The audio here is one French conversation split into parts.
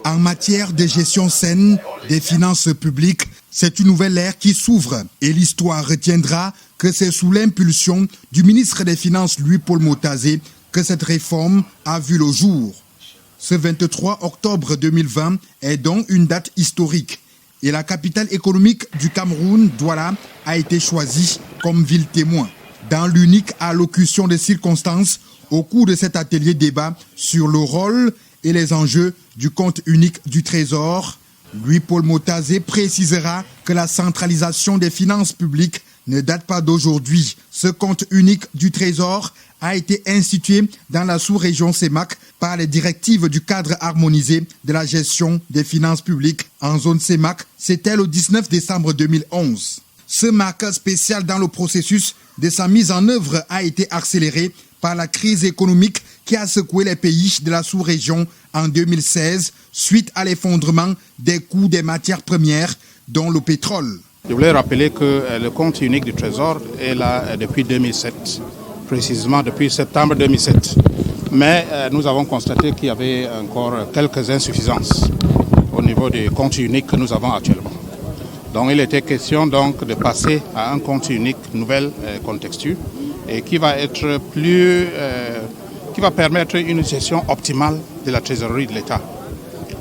En matière de gestion saine des finances publiques, c'est une nouvelle ère qui s'ouvre et l'histoire retiendra que c'est sous l'impulsion du ministre des Finances Louis-Paul Motazé que cette réforme a vu le jour. Ce 23 octobre 2020 est donc une date historique et la capitale économique du Cameroun, Douala, a été choisie comme ville témoin. Dans l'unique allocution des circonstances, au cours de cet atelier débat sur le rôle et les enjeux du compte unique du Trésor, Louis-Paul Motazé précisera que la centralisation des finances publiques ne date pas d'aujourd'hui. Ce compte unique du Trésor a été institué dans la sous-région CEMAC par les directives du cadre harmonisé de la gestion des finances publiques en zone CEMAC. C'était le 19 décembre 2011. Ce marqueur spécial dans le processus de sa mise en œuvre a été accéléré par la crise économique qui a secoué les pays de la sous-région en 2016 suite à l'effondrement des coûts des matières premières, dont le pétrole. Je voulais rappeler que le compte unique du Trésor est là depuis 2007, précisément depuis septembre 2007. Mais nous avons constaté qu'il y avait encore quelques insuffisances au niveau du compte unique que nous avons actuellement. Donc il était question donc de passer à un compte unique nouvelle contextuel et qui va être qui va permettre une gestion optimale de la trésorerie de l'État.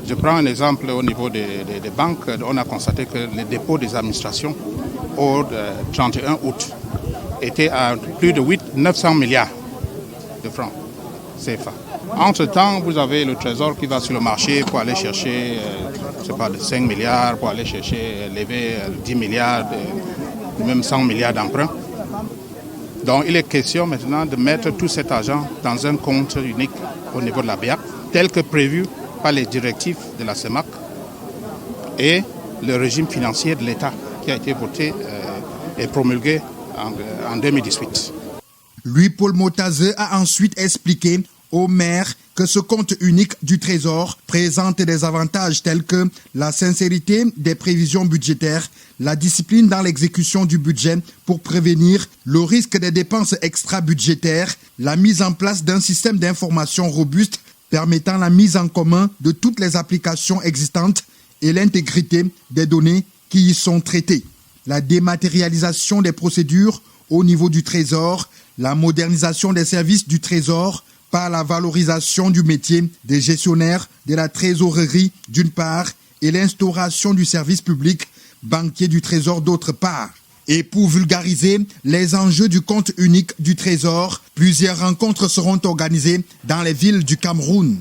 Je prends un exemple au niveau des banques. On a constaté que les dépôts des administrations au 31 août étaient à plus de 900 milliards de francs CFA. Entre-temps, vous avez le Trésor qui va sur le marché pour aller chercher, je sais pas, de 5 milliards, pour aller chercher, lever 10 milliards, même 100 milliards d'emprunts. Donc il est question maintenant de mettre tout cet argent dans un compte unique au niveau de la BIAC, tel que prévu par les directives de la CEMAC et le régime financier de l'État qui a été voté et promulgué en 2018. Louis-Paul Motazé a ensuite expliqué aux maires que ce compte unique du Trésor présente des avantages tels que la sincérité des prévisions budgétaires, la discipline dans l'exécution du budget pour prévenir le risque des dépenses extra-budgétaires, la mise en place d'un système d'information robuste permettant la mise en commun de toutes les applications existantes et l'intégrité des données qui y sont traitées. La dématérialisation des procédures au niveau du Trésor, la modernisation des services du Trésor par la valorisation du métier des gestionnaires de la trésorerie d'une part et l'instauration du service public banquier du Trésor d'autre part. Et pour vulgariser les enjeux du compte unique du Trésor, plusieurs rencontres seront organisées dans les villes du Cameroun.